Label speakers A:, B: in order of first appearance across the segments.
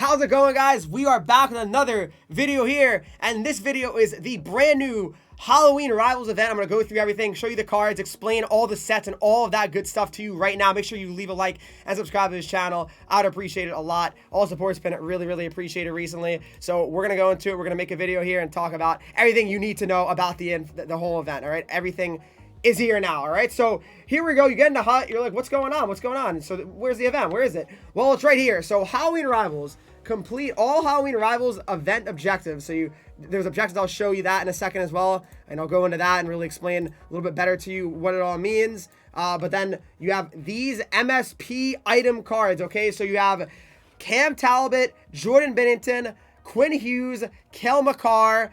A: How's it going, guys? We are back with another video here, and this video is the brand new Halloween Rivals event. I'm going to go through everything, show you the cards, explain all the sets and all of that good stuff to you right now. Make sure you leave a like and subscribe to this channel. I would appreciate it a lot. All support's been really appreciated recently. So we're going to go into it. We're going to make a video here and talk about everything you need to know about the whole event, all right? Everything is here now, all right? So here we go. You get in the hut. You're like, what's going on? What's going on? So where's the event? Where is it? Well, it's right here. So Halloween Rivals. Complete all Halloween Rivals event objectives. So there's objectives. I'll show you that in a second as well, and I'll go into that and really explain a little bit better to you what it all means. But then you have these MSP item cards, okay? So you have Cam Talbot, Jordan Binnington, Quinn Hughes, Kel McCarr,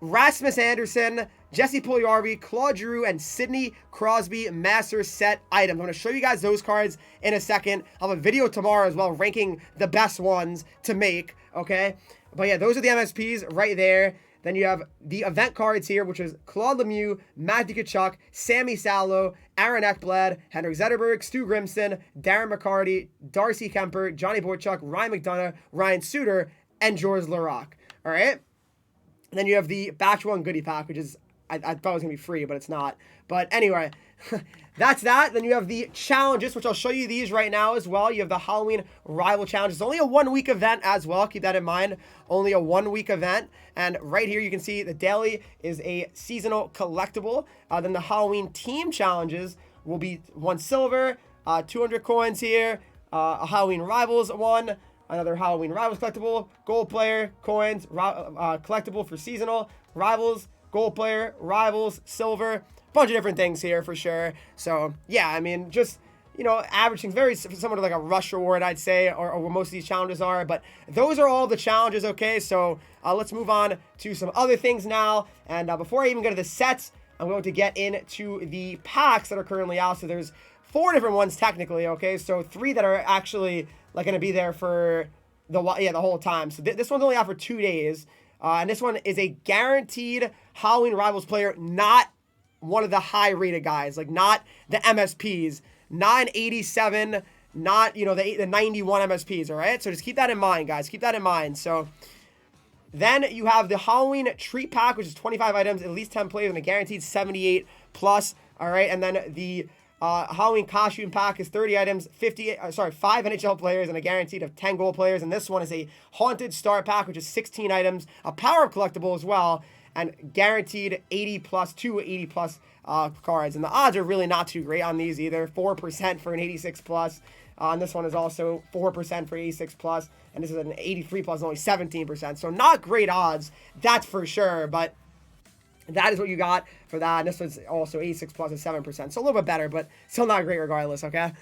A: Rasmus Anderson, Jesse Puljujarvi, Claude Giroux, and Sidney Crosby Master Set items. I'm going to show you guys those cards in a second. I'll have a video tomorrow as well ranking the best ones to make, okay? But yeah, those are the MSPs right there. Then you have the event cards here, which is Claude Lemieux, Matthew Tkachuk, Sammy Salo, Aaron Ekblad, Henrik Zetterberg, Stu Grimson, Darren McCarty, Darcy Kemper, Johnny Boychuk, Ryan McDonough, Ryan Suter, and Georges Laraque. All right? And then you have the Batch 1 Goodie Pack, which is, I thought it was going to be free, but it's not. But anyway, that's that. Then you have the challenges, which I'll show you these right now as well. You have the Halloween Rival Challenge. It's only a 1-week event as well. Keep that in mind. Only a 1-week event. And right here you can see the daily is a seasonal collectible. Then the Halloween Team Challenges will be 1 silver, 200 coins here, a Halloween Rivals one, another Halloween Rivals collectible, gold player, coins, collectible for seasonal, Rivals, gold player, Rivals, silver, bunch of different things here for sure. So yeah, I mean, just, you know, averaging very similar to like a rush reward, I'd say, or what most of these challenges are. But those are all the challenges, okay? So let's move on to some other things now. And before I even go to the sets, I'm going to get into the packs that are currently out. So there's 4 different ones technically, okay? So 3 that are actually like going to be there for the whole time. So this one's only out for 2 days. And this one is a guaranteed Halloween Rivals player, not one of the high-rated guys, like not the MSPs, not an 87, not, you know, the 91 MSPs, all right? So just keep that in mind, guys. Keep that in mind. So then you have the Halloween Treat Pack, which is 25 items, at least 10 players, and a guaranteed 78 plus, all right? And then the Halloween Costume Pack is 30 items, 5 NHL players, and a guaranteed of 10 gold players. And this one is a Haunted Star Pack, which is 16 items, a Power Up collectible as well, and guaranteed 80 plus, 2 80 plus cards. And the odds are really not too great on these either. 4% for an 86 plus. And this one is also 4% for 86 plus. And this is an 83 plus, only 17%. So not great odds, that's for sure. But that is what you got for that. And this one's also 86 plus and 7%. So a little bit better, but still not great regardless, okay?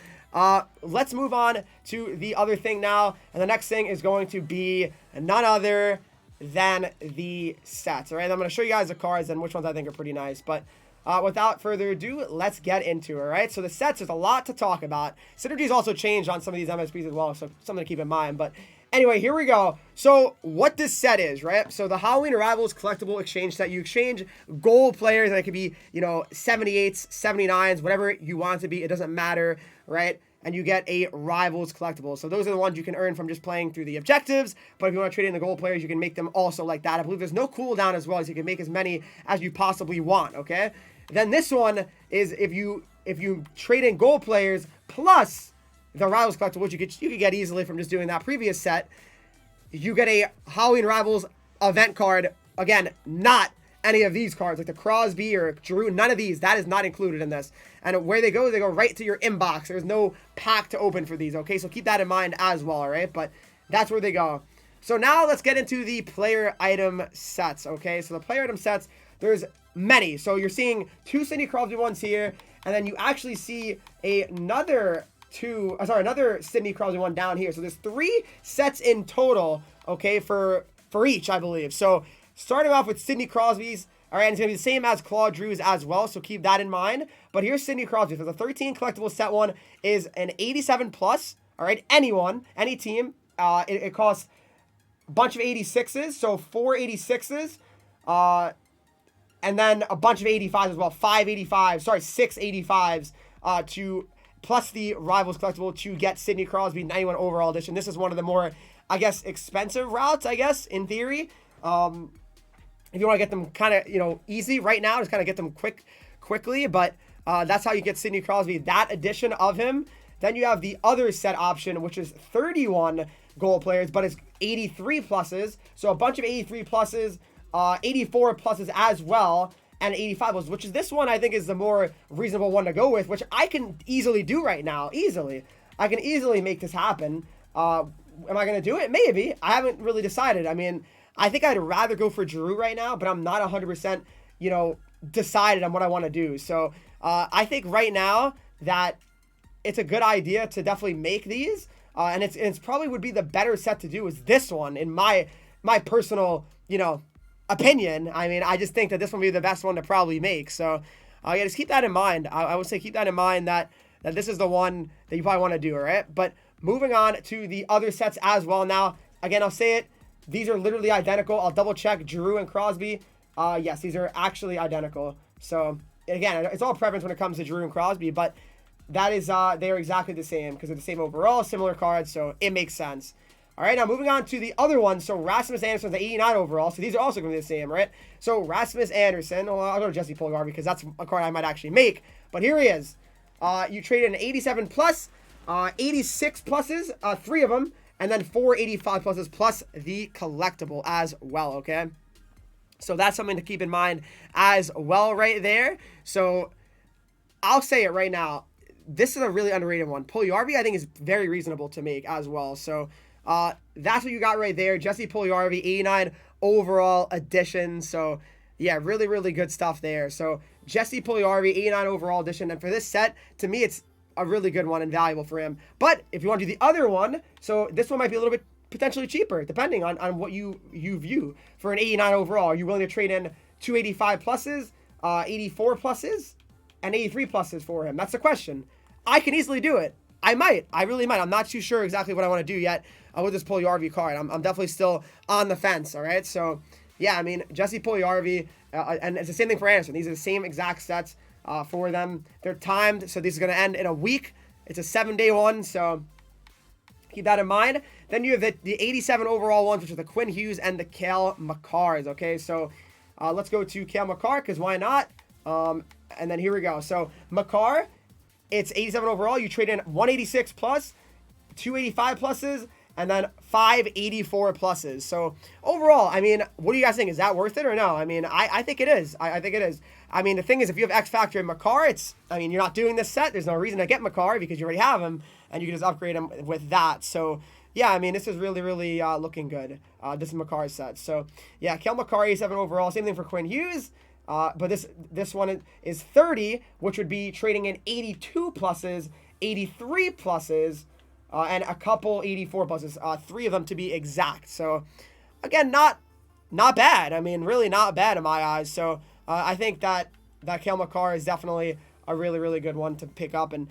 A: Let's move on to the other thing now. And the next thing is going to be none other than the sets, all right? I'm going to show you guys the cards and which ones I think are pretty nice. But without further ado, let's get into it, all right? So the sets, there's a lot to talk about. Synergy's also changed on some of these MSPs as well, so something to keep in mind. But anyway, here we go. So what this set is, right? So the Halloween Rivals collectible exchange set, you exchange gold players, and it could be, you know, 78s, 79s, whatever you want it to be. It doesn't matter, right? And you get a Rivals collectible. So those are the ones you can earn from just playing through the objectives. But if you want to trade in the gold players, you can make them also like that. I believe there's no cooldown as well, so you can make as many as you possibly want, okay? Then this one is if you trade in gold players plus the Rivals collectible, which you could get easily from just doing that previous set, you get a Halloween Rivals event card. Again, not any of these cards, like the Crosby or Giroux, none of these. That is not included in this. And where they go right to your inbox. There's no pack to open for these, okay? So keep that in mind as well, all right? But that's where they go. So now let's get into the player item sets, okay? So the player item sets, there's many. So you're seeing 2 Sidney Crosby ones here, and then you actually see another Sidney Crosby one down here. So there's 3 sets in total, okay, for each, I believe. So starting off with Sidney Crosby's, all right, and it's going to be the same as Claude Giroux's as well, so keep that in mind. But here's Sidney Crosby. So the 13 collectible set one is an 87 plus, all right, anyone, any team. It costs a bunch of 86s, so 4 86s, and then a bunch of 85s as well, 6 85s to plus the Rivals collectible to get Sidney Crosby 91 overall edition. This is one of the more I guess, expensive routes, I guess, in theory. If you want to get them kind of, easy right now, just kind of get them quickly. But that's how you get Sidney Crosby, that edition of him. Then you have the other set option, which is 31 gold players, but it's 83 pluses. So a bunch of 83 pluses, 84 pluses as well, and 85 pluses, which is this one I think is the more reasonable one to go with, which I can easily do right now. Easily. I can easily make this happen. Am I going to do it? Maybe. I haven't really decided. I mean, I think I'd rather go for Giroux right now, but I'm not 100%, decided on what I want to do. So I think right now that it's a good idea to definitely make these. And it's probably would be the better set to do is this one in my personal, opinion. I mean, I just think that this one would be the best one to probably make. So yeah, just keep that in mind. I would say keep that in mind that this is the one that you probably want to do, all right? But moving on to the other sets as well. Now, again, I'll say it. These are literally identical. I'll double check Giroux and Crosby. Yes, these are actually identical. So again, it's all preference when it comes to Giroux and Crosby, but that is, they're exactly the same because they're the same overall, similar cards, so it makes sense. All right, now moving on to the other one. So Rasmus Anderson's the 89 overall, so these are also going to be the same, right? So Rasmus Anderson, well, I'll go to Jesse Puljujarvi because that's a card I might actually make, but here he is. You traded an 87 plus, 86 pluses, 3 of them, and then 4 85 pluses plus the collectible as well, okay? So that's something to keep in mind as well right there. So I'll say it right now. This is a really underrated one. Puljujarvi, I think, is very reasonable to make as well. So that's what you got right there. Jesse Puljujarvi, 89 overall edition. So yeah, really, really good stuff there. So Jesse Puljujarvi, 89 overall edition. And for this set, to me, it's a really good one and valuable for him. But if you want to do the other one, so this one might be a little bit potentially cheaper, depending on what you view for an 89 overall. Are you willing to trade in 285 pluses, 84 pluses, and 83 pluses for him? That's the question. I can easily do it. I might. I really might. I'm not too sure exactly what I want to do yet with this Puljujarvi card. I'm definitely still on the fence, all right? So, yeah, I mean, Jesse Puljujarvi, and it's the same thing for Anderson. These are the same exact sets for them. They're timed, so this is going to end in a week. It's a 7-day one, so keep that in mind. Then you have the 87 overall ones, which are the Quinn Hughes and the Cale Makars, okay? So let's go to Cale Makar, because why not? And then here we go. So Makar, it's 87 overall. You trade in 186 plus, 285 pluses, and then 584 pluses. So overall, I mean, what do you guys think? Is that worth it or no? I mean, I think it is. I think it is. I mean, the thing is, if you have X Factor in Makar, you're not doing this set. There's no reason to get Makar because you already have him, and you can just upgrade him with that. So yeah, I mean, this is really, really looking good. This is Makar's set. So yeah, Cale Makar, 87 overall. Same thing for Quinn Hughes. But this one is 30, which would be trading in 82 pluses, 83 pluses, and a couple 84 pluses, 3 of them to be exact. So again, not bad. I mean, really not bad in my eyes. So I think that Cale Makar is definitely a really, really good one to pick up. And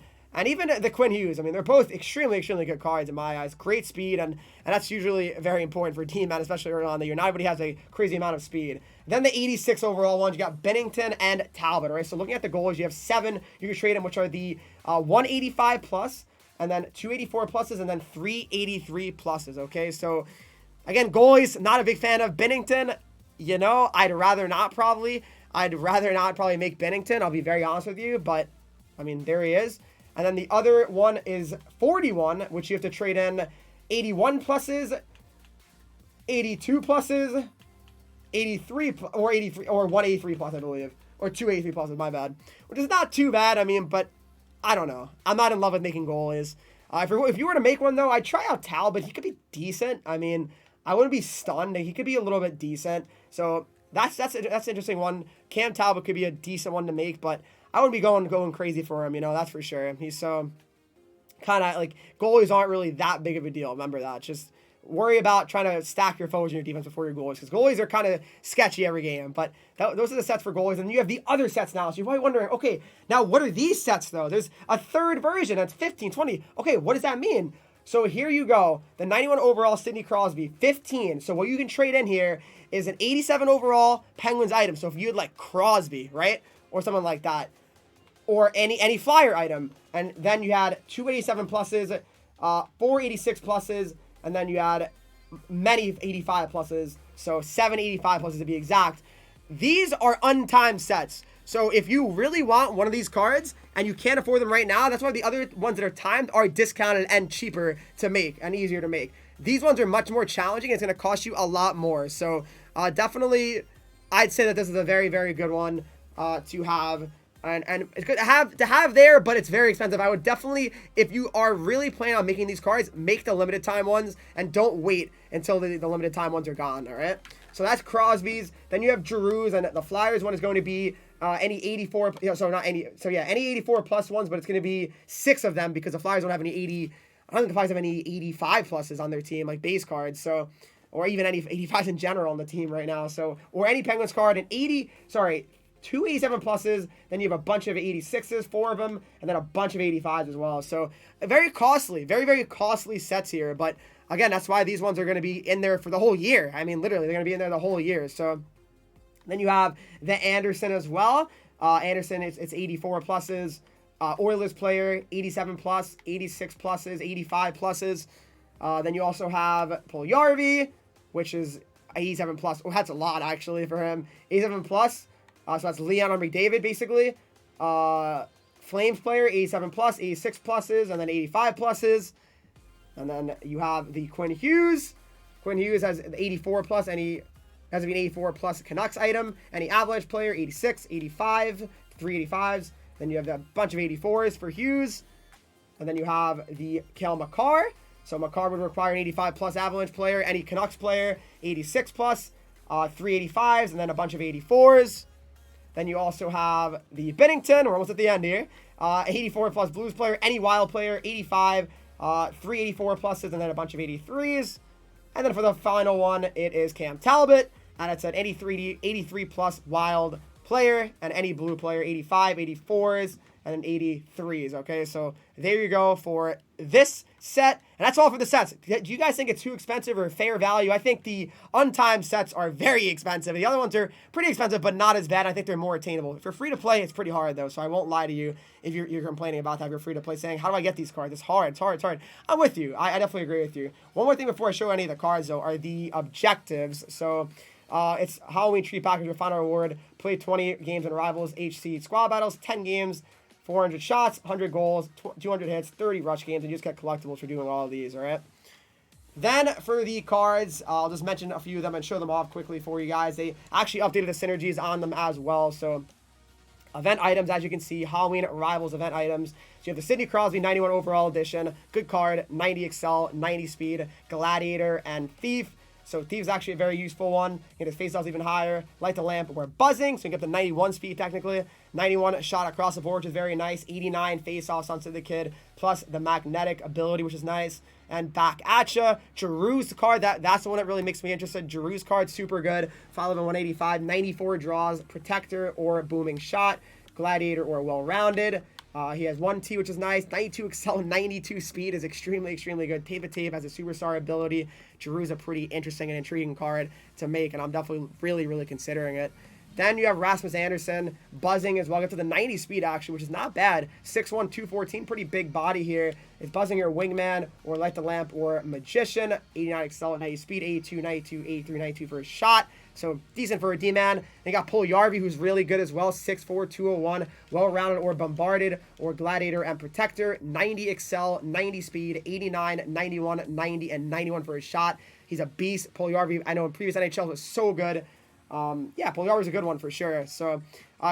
A: even the Quinn Hughes, I mean, they're both extremely, extremely good cards in my eyes. Great speed, and that's usually very important for a team, man, especially early on in the year. Not everybody has a crazy amount of speed. Then the 86 overall ones, you got Bennington and Talbot, all right? So looking at the goals, you have 7 you can trade them, which are the 185 plus, and then 284 pluses, and then 383 pluses, okay? So, again, goalies, not a big fan of Bennington. I'd rather not probably. I'd rather not probably make Bennington, I'll be very honest with you, but, I mean, there he is. And then the other one is 41, which you have to trade in 81 pluses, 82 pluses, 83 or 83 or 183 plus, I believe, or 283 pluses, my bad, which is not too bad. I mean, but I don't know. I'm not in love with making goalies. If you were to make one though, I'd try out Talbot. He could be decent. I mean, I wouldn't be stunned. He could be a little bit decent. So that's an interesting one. Cam Talbot could be a decent one to make, but I wouldn't be going crazy for him, that's for sure. He's so kind of like, goalies aren't really that big of a deal. Remember that. Just worry about trying to stack your foes in your defense before your goalies, because goalies are kind of sketchy every game. But those are the sets for goalies. And you have the other sets now. So you're probably wondering, okay, now what are these sets though? There's a third version that's 15, 20. Okay, what does that mean? So here you go. The 91 overall Sidney Crosby, 15. So what you can trade in here is an 87 overall Penguins item. So if you had like Crosby, right? Or someone like that. Or any flyer item. And then you had 287 pluses, 486 pluses, and then you had many 85 pluses, so 7 85 pluses to be exact. These are untimed sets. So if you really want one of these cards and you can't afford them right now, that's why the other ones that are timed are discounted and cheaper to make and easier to make. These ones are much more challenging. It's going to cost you a lot more. So definitely, I'd say that this is a very, very good one to have. And it's good to have there, but it's very expensive. I would definitely, if you are really planning on making these cards, make the limited time ones and don't wait until the limited time ones are gone, all right? So that's Crosby's. Then you have Giroux's, and the Flyers one is going to be any 84, any 84 plus ones, but it's going to be 6 of them because the Flyers don't have any 80, I don't think the Flyers have any 85 pluses on their team, like base cards, so, or even any 85s in general on the team right now, so, or any Penguins card, and 2 87 pluses, then you have a bunch of 86s, 4 of them, and then a bunch of 85s as well. So very costly, very, very costly sets here. But again, that's why these ones are going to be in there for the whole year. I mean, literally, they're going to be in there the whole year. So then you have the Anderson as well. Anderson, it's 84 pluses. Oilers player, 87 plus, 86 pluses, 85 pluses. Then you also have Puljujarvi, which is 87 plus. Oh, that's a lot, actually, for him. 87 plus. So that's Leon McDavid, basically. Flames player, 87 plus, 86 pluses, and then 85 pluses. And then you have the Quinn Hughes. Quinn Hughes has 84 plus, and he has to be an 84 plus Canucks item. Any Avalanche player, 86, 85, 385s. Then you have a bunch of 84s for Hughes. And then you have the Cale Makar. So Makar would require an 85 plus Avalanche player. Any Canucks player, 86 plus, 385s, and then a bunch of 84s. Then you also have the Binnington. We're almost at the end here. 84 plus Blues player. Any Wild player, 85. 384 pluses, and then a bunch of 83s. And then for the final one, it is Cam Talbot. And it's an 83 plus Wild player. And any Blue player, 85, 84s, and then 83s. Okay, so there you go for this set. And that's all for the sets. Do you guys think it's too expensive or fair value? I think the untimed sets are very expensive. The other ones are pretty expensive, but not as bad. I think they're more attainable. If you're free to play, it's pretty hard, though. So I won't lie to you if you're complaining about that. If you're free to play, saying, how do I get these cards? It's hard. It's hard. It's hard. I'm with you. I definitely agree with you. One more thing before I show any of the cards, though, are the objectives. So it's Halloween Tree Package with final reward. Play 20 games in Rivals HC Squad Battles, 10 games. 400 shots, 100 goals, 200 hits, 30 rush games, and you just get collectibles for doing all of these, all right? Then for the cards, I'll just mention a few of them and show them off quickly for you guys. They actually updated the synergies on them as well. So event items, as you can see, Halloween Rivals event items. So you have the Sidney Crosby 91 overall edition, good card, 90 Excel, 90 speed, Gladiator, and Thief. So Thief's actually a very useful one. Get his face-offs even higher. Light the lamp, we're buzzing, so you get the 91 speed technically. 91 shot across the board, which is very nice. 89 face-offs onto the kid, plus the magnetic ability, which is nice. And back at ya. Giroux's card, that's the one that really makes me interested. Giroux's card, super good. 5'11", 185, 94 draws, protector or booming shot, gladiator or well-rounded. He has 1T, which is nice. 92 Excel, 92 speed is extremely, extremely good. Tape of Tape has a superstar ability. Giroux's a pretty interesting and intriguing card to make, and I'm definitely really, really considering it. Then you have Rasmus Anderson, buzzing as well. Get to the 90 speed, actually, which is not bad. 6'1", 214, pretty big body here. Is buzzing your wingman or light the lamp or magician. 89 Excel, 90 speed, 82, 92, 83, 92 for his shot. So decent for a D-man. They got Puljujarvi, who's really good as well. 6'4", 201, well-rounded or bombarded or gladiator and protector. 90 Excel, 90 speed, 89, 91, 90, and 91 for his shot. He's a beast. Puljujarvi, I know in previous NHL was so good. Puljujarvi's a good one for sure. So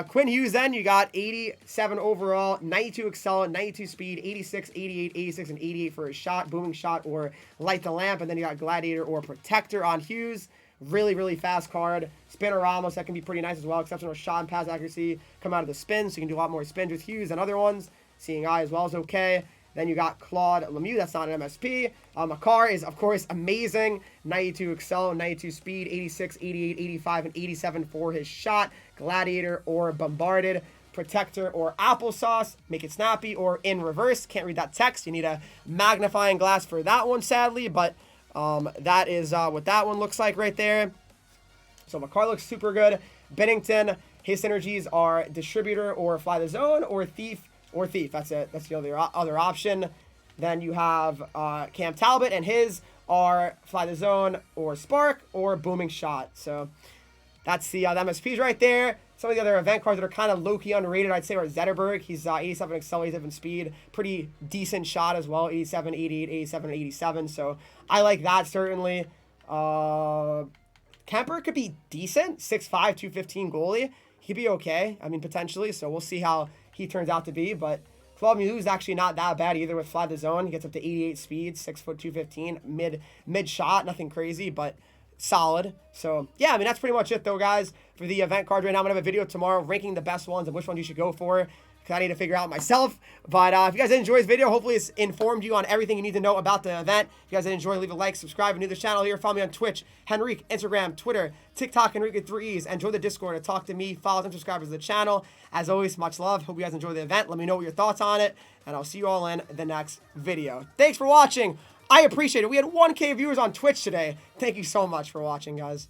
A: Quinn Hughes, then you got 87 overall, 92 Excel, 92 speed, 86, 88, 86, and 88 for his shot, booming shot or light the lamp. And then you got gladiator or protector on Hughes. Really, really fast card. Spinoramos, that can be pretty nice as well. Exceptional shot and pass accuracy come out of the spin, so you can do a lot more spins with Hughes than other ones. Seeing eye as well is okay. Then you got Claude Lemieux, that's not an MSP. Makar is, of course, amazing. 92 Excel, 92 speed, 86, 88, 85, and 87 for his shot. Gladiator or bombarded. Protector or applesauce. Make it snappy or in reverse. Can't read that text. You need a magnifying glass for that one, sadly, but that is what that one looks like right there. So Makar looks super good. Binnington, his synergies are distributor or fly the zone or thief. That's it. That's the other option. Then you have Cam Talbot, and his are Fly the Zone or Spark or Booming Shot. So that's the MSPs right there. Some of the other event cards that are kind of low-key underrated, I'd say, are Zetterberg. He's 87 Excel, 87 Speed. Pretty decent shot as well, 87, 88, 87, and 87. So I like that, certainly. Kemper could be decent, 6'5", 215 goalie. He could be okay, I mean, potentially. So we'll see how he turns out to be. But Claude Milou is actually not that bad either with Fly the Zone. He gets up to 88 speed, 6', 215, mid shot, nothing crazy, but solid. So yeah, I mean, that's pretty much it though, guys, for the event card right now. I'm gonna have a video tomorrow ranking the best ones and which ones you should go for, because I need to figure out myself. But if you guys did enjoy this video, hopefully it's informed you on everything you need to know about the event. If you guys did enjoy, leave a like, subscribe, and new to the channel here. Follow me on Twitch, Henreek, Instagram, Twitter, TikTok, Henreek with 3 E's, and join the Discord to talk to me, follow and subscribers to the channel. As always, much love. Hope you guys enjoy the event. Let me know what your thoughts on it, and I'll see you all in the next video. Thanks for watching. I appreciate it. We had 1K viewers on Twitch today. Thank you so much for watching, guys.